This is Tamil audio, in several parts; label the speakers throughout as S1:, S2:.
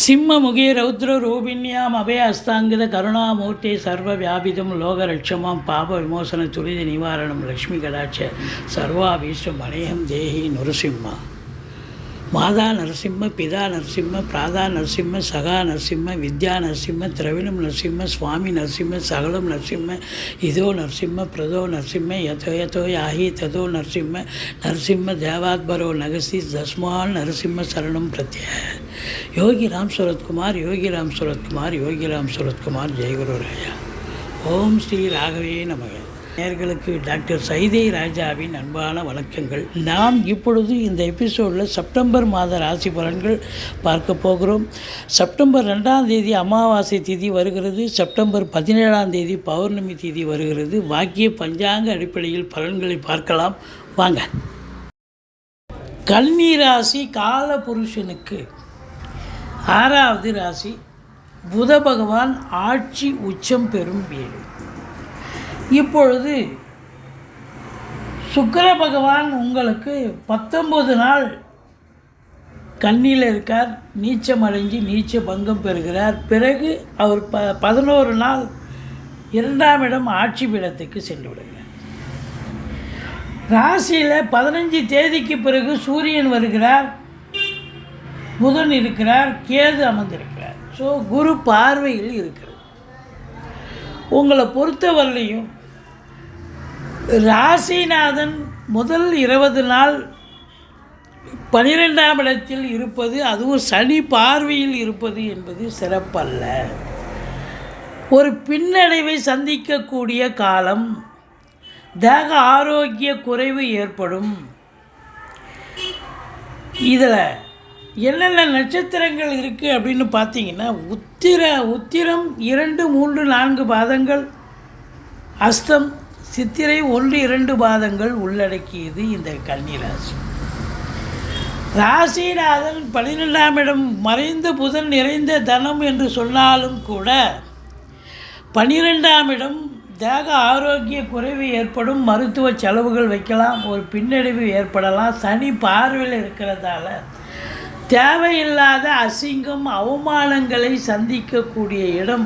S1: சிம்மமுகே ரௌத்ரரூபிண்யாம் அபய அஸ்தாங்கித கருணாமூர்த்தி சர்வ வியாபிதம் லோகரட்சமாம் பாப விமோசன துரித நிவாரணம் லக்ஷ்மி கடாட்ச சர்வாபீஷ்டம் அநேகம் தேஹி நுரசிம்மா. மாதா நரசிம்ம, பிதா நரசிம்ம, பிராதா நரசிம்ம, சகா நரசிம்ம, வித்யா நரசிம்ம, திரவிணம் நரசிம்ம, சுவாமி நரசிம்ம, சகலம் நரசிம்ம, இதோ நரசிம்ம, பிரதோ நரசிம்ம, யதோ யதோ யாஹி ததோ நரசிம்ம, நரசிம்ம தேவாத்பரோ நகசி தஸ்மால் நரசிம்ம சரணம் பிரத்ய. யோகி ராம் சூரத்குமார், யோகி ராம் சூரத்குமார், யோகி ராம் சூரத்குமார், ஜெயகுரு ராயா. ஓம் ஸ்ரீ ராகவே நமக. நேயர்களுக்கு டாக்டர் சைதை ராஜாவின் அன்பான வணக்கங்கள். நாம் இப்பொழுது இந்த எபிசோடில் செப்டம்பர் மாத ராசி பலன்கள் பார்க்க போகிறோம். செப்டம்பர் 2ஆம் தேதி அமாவாசை திதி வருகிறது. செப்டம்பர் 17ஆம் தேதி பௌர்ணமி திதி வருகிறது. வாக்கிய பஞ்சாங்க அடிப்படையில் பலன்களை பார்க்கலாம் வாங்க. கன்னி ராசி கால புருஷனுக்கு 6வது ராசி. புத பகவான் ஆட்சி உச்சம் பெறும் வீடு. இப்பொழுது சுக்கிர பகவான் உங்களுக்கு 19 நாள் கன்னியில் இருக்கார். நீச்சம் அடைஞ்சு நீச்ச பங்கம் பெறுகிறார். பிறகு அவர் 11 நாள் 2ஆம் இடம் ஆட்சி பீடத்துக்கு சென்று விடுகிறார். ராசியில் 15 தேதிக்கு பிறகு சூரியன் வருகிறார், புதன் இருக்கிறார், கேது அமர்ந்திருக்கிறார். ஸோ குரு பார்வையில் இருக்கிறது. உங்களை பொறுத்தவரையிலையும் ராசிநாதன் முதல் 20 நாள் 12ஆம் இடத்தில் இருப்பது, அதுவும் சனி பார்வையில் இருப்பது என்பது சிறப்பல்ல. ஒரு பின்னடைவை சந்திக்கக்கூடிய காலம். தேக ஆரோக்கிய குறைவு ஏற்படும். இதில் என்னென்ன நட்சத்திரங்கள் இருக்குது அப்படின்னு பார்த்தீங்கன்னா, உத்திரம் 2, 3, 4 பாதங்கள், அஸ்தம், சித்திரை 1, 2 பாதங்கள் உள்ளடக்கியது இந்த கன்னிராசி. ராசிநாதன் 12ஆம் இடம் மறைந்த புதன் நிறைந்த தனம் என்று சொன்னாலும் கூட 12ஆம் இடம் தேக ஆரோக்கிய குறைவு ஏற்படும். மருத்துவ செலவுகள் வைக்கலாம், ஒரு பின்னடைவு ஏற்படலாம். சனி பார்வையில் இருக்கிறதால தேவையில்லாத அசிங்கம் அவமானங்களை சந்திக்கக்கூடிய இடம்.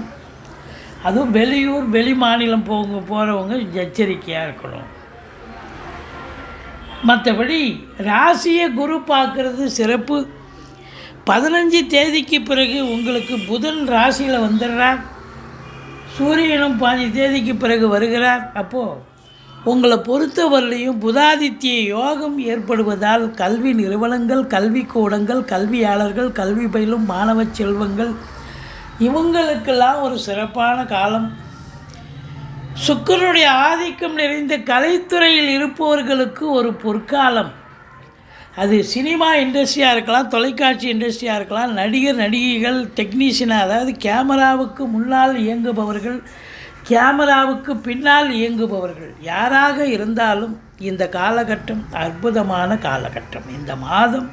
S1: அதுவும் வெளியூர் வெளி மாநிலம் போகிறவங்க எச்சரிக்கையாக இருக்கணும். மற்றபடி ராசியை குரு பார்க்குறது சிறப்பு. 15 தேதிக்கு பிறகு உங்களுக்கு புதன் ராசியில் வந்துடுறார். சூரியனும் 15 தேதிக்கு பிறகு வருகிறார். அப்போது உங்களை பொறுத்தவரையிலையும் புதாதித்ய யோகம் ஏற்படுவதால் கல்வி நிறுவனங்கள், கல்விக்கூடங்கள், கல்வியாளர்கள், கல்வி பயிலும் மாணவ செல்வங்கள் இவங்களுக்கெல்லாம் ஒரு சிறப்பான காலம். சுக்கிரனுடைய ஆதிக்கம் நிறைந்த கலைத்துறையில் இருப்பவர்களுக்கு ஒரு பொற்காலம். அது சினிமா இண்டஸ்ட்ரியாக இருக்கலாம், தொலைக்காட்சி இண்டஸ்ட்ரியாக இருக்கலாம், நடிகர் நடிகைகள், டெக்னீஷியனாக, அதாவது கேமராவுக்கு முன்னால் இயங்குபவர்கள், கேமராவுக்கு பின்னால் இயங்குபவர்கள் யாராக இருந்தாலும் இந்த காலகட்டம் அற்புதமான காலகட்டம். இந்த மாதம்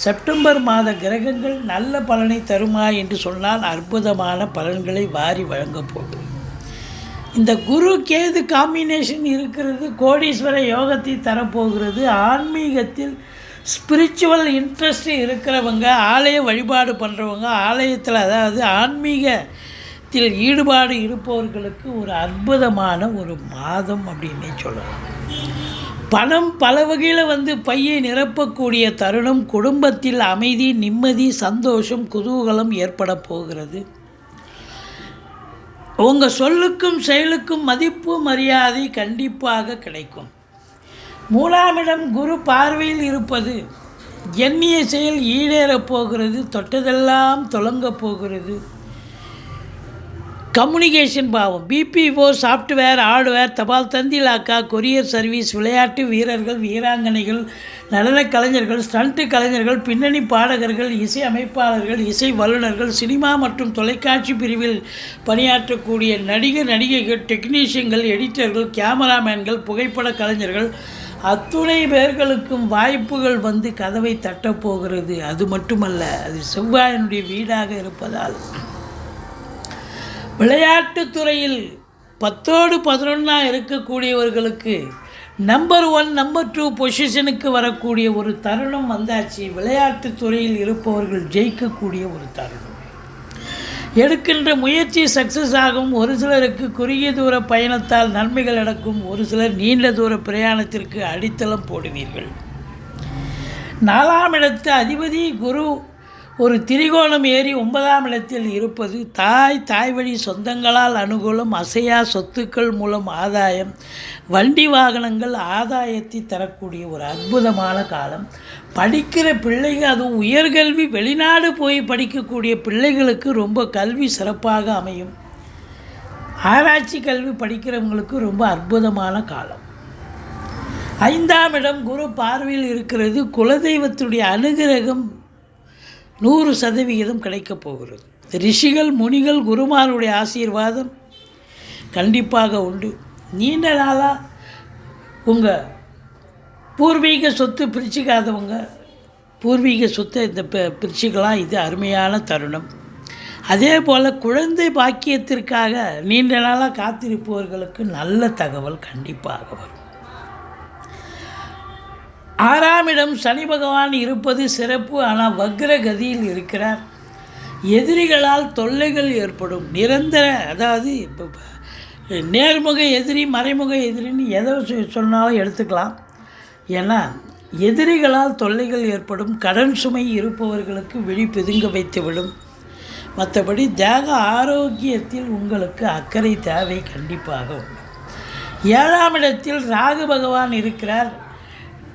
S1: செப்டம்பர் மாத கிரகங்கள் நல்ல பலனை தருமா என்று சொன்னால் அற்புதமான பலன்களை வாரி வழங்கப் போகிறது. இந்த குரு கேது காம்பினேஷன் இருக்கிறது, கோடீஸ்வர யோகத்தை தரப்போகிறது. ஆன்மீகத்தில் ஸ்பிரிச்சுவல் இன்ட்ரெஸ்ட் இருக்கிறவங்க, ஆலய வழிபாடு பண்ணுறவங்க, ஆலயத்தில் அதாவது ஆன்மீகத்தில் ஈடுபாடு இருப்பவர்களுக்கு ஒரு அற்புதமான ஒரு மாதம் அப்படின்னே சொல்லலாம். பணம் பல வகையில் பையை நிரப்பக்கூடிய தருணம். குடும்பத்தில் அமைதி, நிம்மதி, சந்தோஷம், குதூகலம் ஏற்பட போகிறது. உங்கள் சொல்லுக்கும் செயலுக்கும் மதிப்பு மரியாதை கண்டிப்பாக கிடைக்கும். 3ஆம் இடம் குரு பார்வையில் இருப்பது எண்ணிய செயல் ஈடேறப் போகிறது. தொட்டதெல்லாம் தொடங்கப் போகிறது. கம்யூனிகேஷன் பாவம், பிபிஓ, சாஃப்ட்வேர், ஹார்ட்வேர், தபால் தந்தி இலாக்கா, கொரியர் சர்வீஸ், விளையாட்டு வீரர்கள், வீராங்கனைகள், நடன கலைஞர்கள், ஸ்டண்ட்டு கலைஞர்கள், பின்னணி பாடகர்கள், இசை அமைப்பாளர்கள், இசை வல்லுநர்கள், சினிமா மற்றும் தொலைக்காட்சி பிரிவில் பணியாற்றக்கூடிய நடிகர் நடிகைகள், டெக்னீஷியன்கள், எடிட்டர்கள், கேமராமேன்கள், புகைப்பட கலைஞர்கள் அத்துணை பேர்களுக்கும் வாய்ப்புகள் கதவை தட்டப்போகிறது. அது மட்டுமல்ல, அது செவ்வாயினுடைய வீடாக இருப்பதால் விளையாட்டுத்துறையில் 10ஓடு 11 இருக்கக்கூடியவர்களுக்கு நம்பர் 1, நம்பர் 2 பொசிஷனுக்கு வரக்கூடிய ஒரு தருணம் வந்தாச்சு. விளையாட்டுத்துறையில் இருப்பவர்கள் ஜெயிக்கக்கூடிய ஒரு தருணம். எடுக்கின்ற முயற்சி சக்ஸஸ் ஆகும். ஒரு சிலருக்கு குறுகிய தூர பயணத்தால் நன்மைகள் நடக்கும். ஒரு சிலர் நீண்ட தூர பிரயாணத்திற்கு அடித்தளம் போடுவீர்கள். 4ஆம் இடத்து அதிபதி குரு ஒரு திரிகோணம் ஏறி 9ஆம் இடத்தில் இருப்பது தாய் வழி சொந்தங்களால் அனுகூலம், அசையா சொத்துக்கள் மூலம் ஆதாயம், வண்டி வாகனங்கள் ஆதாயத்தை தரக்கூடிய ஒரு அற்புதமான காலம். படிக்கிற பிள்ளைகள், அதுவும் உயர்கல்வி வெளிநாடு போய் படிக்கக்கூடிய பிள்ளைகளுக்கு ரொம்ப கல்வி சிறப்பாக அமையும். ஆராய்ச்சி கல்வி படிக்கிறவங்களுக்கு ரொம்ப அற்புதமான காலம். 5ஆம் இடம் குரு பார்வையில் இருக்கிறது. குலதெய்வத்துடைய அனுகிரகம் 100% கிடைக்கப் போகிறது. ரிஷிகள் முனிகள் குருமாருடைய ஆசீர்வாதம் கண்டிப்பாக உண்டு. நீண்ட நாளாக உங்கள் பூர்வீக சொத்து பிரிச்சுக்காதவங்க பூர்வீக சொத்தை இந்த பிரிச்சுக்கலாம். இது அருமையான தருணம். அதே போல் குழந்தை பாக்கியத்திற்காக நீண்ட நாளாக காத்திருப்பவர்களுக்கு நல்ல தகவல் கண்டிப்பாக வரும். 6ஆம் இடம் சனி பகவான் இருப்பது சிறப்பு. ஆனால் வக்ரகதியில் இருக்கிறார். எதிரிகளால் தொல்லைகள் ஏற்படும். நிரந்தர, அதாவது இப்போ நேர்முக எதிரி மறைமுக எதிரின்னு எதை சொன்னாலும் எடுத்துக்கலாம். ஏன்னா எதிரிகளால் தொல்லைகள் ஏற்படும். கடன் சுமை இருப்பவர்களுக்கு விழி பிதுங்க வைத்துவிடும். மற்றபடி தேக ஆரோக்கியத்தில் உங்களுக்கு அக்கறை தேவை கண்டிப்பாக உண்டு. 7ஆம் இடத்தில் ராகு பகவான் இருக்கிறார்.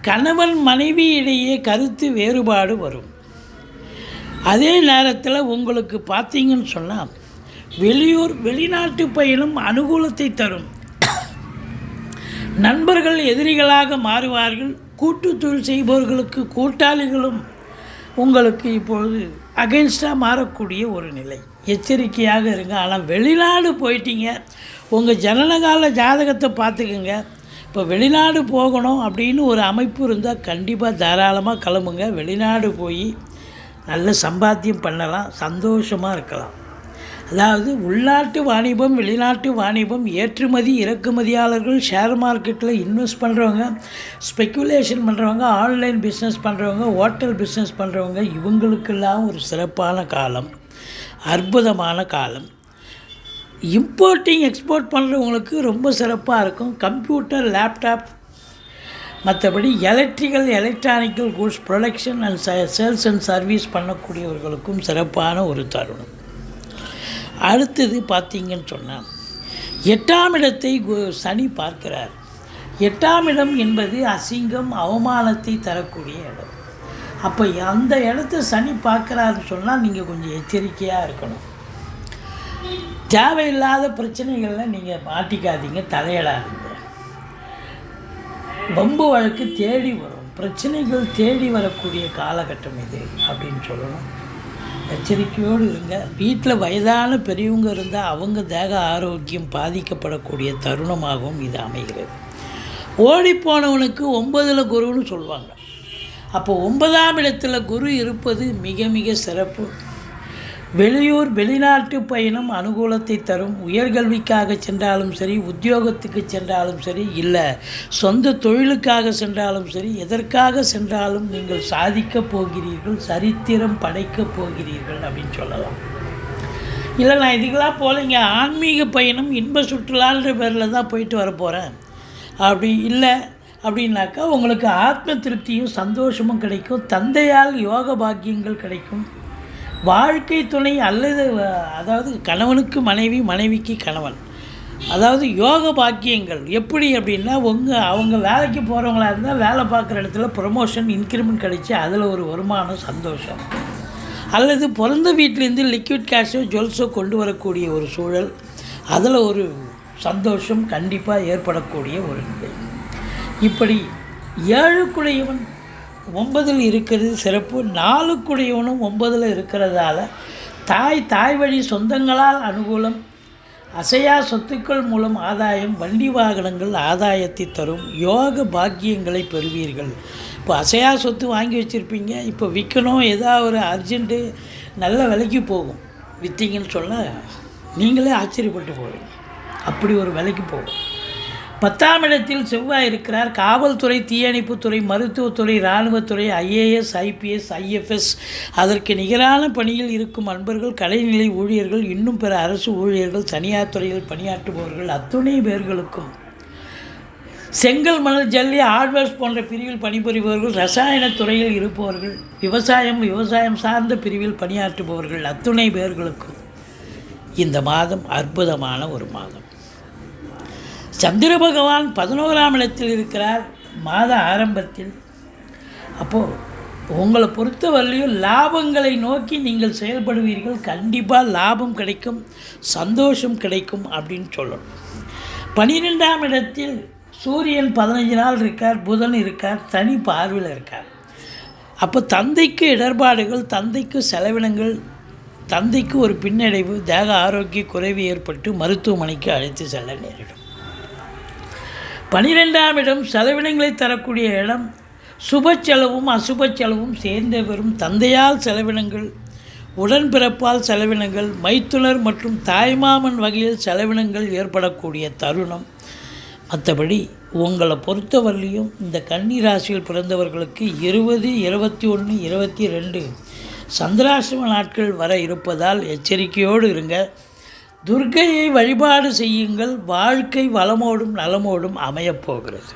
S1: கணவன் மனைவி இடையே கருத்து வேறுபாடு வரும். அதே நேரத்தில் உங்களுக்கு பார்த்தீங்கன்னு சொன்னால் வெளிநாட்டு பயணம் அனுகூலத்தை தரும். நண்பர்கள் எதிரிகளாக மாறுவார்கள். கூட்டு தொழில் செய்பவர்களுக்கு கூட்டாளிகளும் உங்களுக்கு இப்பொழுது அகென்ஸ்டாக மாறக்கூடிய ஒரு நிலை. எச்சரிக்கையாக இருங்க. ஆனால் வெளிநாடு போயிட்டீங்க, உங்கள் ஜனனகால ஜாதகத்தை பார்த்துக்குங்க. இப்போ வெளிநாடு போகணும் அப்படின்னு ஒரு அமைப்பு இருந்தால் கண்டிப்பாக தாராளமாக கிளம்புங்க. வெளிநாடு போய் நல்ல சம்பாத்தியம் பண்ணலாம், சந்தோஷமாக இருக்கலாம். அதாவது உள்நாட்டு வாணிபம், வெளிநாட்டு வாணிபம், ஏற்றுமதி இறக்குமதியாளர்கள், ஷேர் மார்க்கெட்டில் இன்வெஸ்ட் பண்ணுறவங்க, ஸ்பெக்குலேஷன் பண்ணுறவங்க, ஆன்லைன் பிஸ்னஸ் பண்ணுறவங்க, ஹோட்டல் பிஸ்னஸ் பண்ணுறவங்க, இவங்களுக்கெல்லாம் ஒரு சிறப்பான காலம், அற்புதமான காலம். இம்போர்ட்டிங் எக்ஸ்போர்ட் பண்ணுறவங்களுக்கு ரொம்ப சிறப்பாக இருக்கும். கம்ப்யூட்டர், லேப்டாப், மற்றபடி electronical goods production and sales and service பண்ணக்கூடியவர்களுக்கும் சிறப்பான ஒரு தருணம். அடுத்தது பார்த்திங்கன்னு சொன்னால் 8ஆம் இடத்தை சனி பார்க்கிறார். 8ஆம் இடம் என்பது அசிங்கம், அவமானத்தை தரக்கூடிய இடம். அப்போ அந்த இடத்த சனி பார்க்குறாருன்னு சொன்னால் நீங்கள் கொஞ்சம் எச்சரிக்கையாக இருக்கணும். தேவையில்லாத பிரச்சனைகளில் நீங்கள் மாட்டிக்காதீங்க, தலையிடாதீங்க. வம்பு வழக்கு தேடி வரும், பிரச்சனைகள் தேடி வரக்கூடிய காலகட்டம் இது அப்படின்னு சொல்லணும். எச்சரிக்கையோடு இருங்க. வீட்டில் வயதான பெரியவங்க இருந்தால் அவங்க தேக ஆரோக்கியம் பாதிக்கப்படக்கூடிய தருணமாகவும் இது அமைகிறது. ஓடிப்போனவனுக்கு 9ல் குருன்னு சொல்லுவாங்க. அப்போ 9ஆம் இடத்துல குரு இருப்பது மிக மிக சிறப்பு. வெளிநாட்டு பயணம் அனுகூலத்தை தரும். உயர்கல்விக்காக சென்றாலும் சரி, உத்தியோகத்துக்கு சென்றாலும் சரி, இல்லை சொந்த தொழிலுக்காக சென்றாலும் சரி, எதற்காக சென்றாலும் நீங்கள் சாதிக்கப் போகிறீர்கள், சரித்திரம் படைக்கப் போகிறீர்கள் அப்படின்னு சொல்லலாம். இல்லை நான் இதுக்கெல்லாம் போகலைங்க, ஆன்மீக பயணம் இன்ப சுற்றுலான்ற பேரில் தான் போயிட்டு வர போகிறேன் அப்படி இல்லை அப்படின்னாக்கா உங்களுக்கு ஆத்ம திருப்தியும் சந்தோஷமும் கிடைக்கும். தந்தையால் யோக பாக்கியங்கள் கிடைக்கும். வாழ்க்கை துணை அல்லது அதாவது கணவனுக்கு மனைவி, மனைவிக்கு கணவன், அதாவது யோக பாக்கியங்கள் எப்படி அப்படின்னா அவங்க வேலைக்கு போகிறவங்களா இருந்தால் வேலை பார்க்குற இடத்துல ப்ரொமோஷன், இன்க்ரிமெண்ட் கிடைச்சி அதில் ஒரு வருமானம், சந்தோஷம். அல்லது பிறந்த வீட்டிலேருந்து லிக்விட் கேஷோ ஜுவல்ஸோ கொண்டு வரக்கூடிய ஒரு சூழல், அதில் ஒரு சந்தோஷம் கண்டிப்பாக ஏற்படக்கூடிய ஒரு நிலை. இப்படி 7க்குடையவன் 9ல் இருக்கிறது சிறப்பு. 4க்குடையவனும் 9ல் இருக்கிறதால தாய் வழி சொந்தங்களால் அனுகூலம், அசையா சொத்துக்கள் மூலம் ஆதாயம், வண்டி வாகனங்கள் ஆதாயத்தை தரும். யோக பாக்கியங்களை பெறுவீர்கள். இப்போ அசையா சொத்து வாங்கி வச்சுருப்பீங்க, இப்போ விற்கணும், ஏதாவது ஒரு அர்ஜென்ட்டு நல்ல விலைக்கு போகும். விற்றீங்கன்னு சொன்னால் நீங்களே ஆச்சரியப்பட்டு போவீங்க, அப்படி ஒரு விலைக்கு போகும். 10ஆம் இடத்தில் செவ்வாய் இருக்கிறார். காவல்துறை, தீயணைப்புத்துறை, மருத்துவத்துறை, இராணுவத்துறை, IAS, IPS, IFS அதற்கு நிகரான பணியில் இருக்கும் அன்பர்கள், கலைநிலை ஊழியர்கள், இன்னும் பிற அரசு ஊழியர்கள், தனியார் துறையில் பணியாற்றுபவர்கள் அத்துணை பேர்களுக்கும், செங்கல், மணல், ஜல்லி, ஹார்ட்வேர்ஸ் போன்ற பிரிவில் பணிபுரிபவர்கள், ரசாயன துறையில் இருப்பவர்கள், விவசாயம் சார்ந்த பிரிவில் பணியாற்றுபவர்கள் அத்துணை பேர்களுக்கும் இந்த மாதம் அற்புதமான ஒரு மாதம். சந்திர பகவான் 11ஆம் இடத்தில் இருக்கிறார் மாத ஆரம்பத்தில். அப்போது உங்களை பொறுத்தவரையிலும் லாபங்களை நோக்கி நீங்கள் செயல்படுவீர்கள். கண்டிப்பாக லாபம் கிடைக்கும், சந்தோஷம் கிடைக்கும் அப்படின்னு சொல்லணும். 12ஆம் இடத்தில் சூரியன் 15 நாள் இருக்கார், புதன் இருக்கார், தனி பார்வையில் இருக்கார். அப்போ தந்தைக்கு இடர்பாடுகள், தந்தைக்கு செலவினங்கள், தந்தைக்கு ஒரு பின்னடைவு, தேக ஆரோக்கிய குறைவு ஏற்பட்டு மருத்துவமனைக்கு அழைத்து செல்ல நேரிடும். 12ஆம் இடம் செலவினங்களை தரக்கூடிய இடம். சுப செலவும் அசுப செலவும் சேர்ந்து வரும். தந்தையால் செலவினங்கள், உடன்பிறப்பால் செலவினங்கள், மைத்துனர் மற்றும் தாய்மாமன் வகையில் செலவினங்கள் ஏற்படக்கூடிய தருணம். மற்றபடி உங்களை பொறுத்தவரையிலையும் இந்த கன்னி ராசியில் பிறந்தவர்களுக்கு 20, 21, 22 சந்திராசிரம நாட்கள் வர இருப்பதால் எச்சரிக்கையோடு இருங்க. துர்க்கையை வழிபாடு செய்யுங்கள். வாழ்க்கை வளமோடும் நலமோடும் அமையப்போகிறது.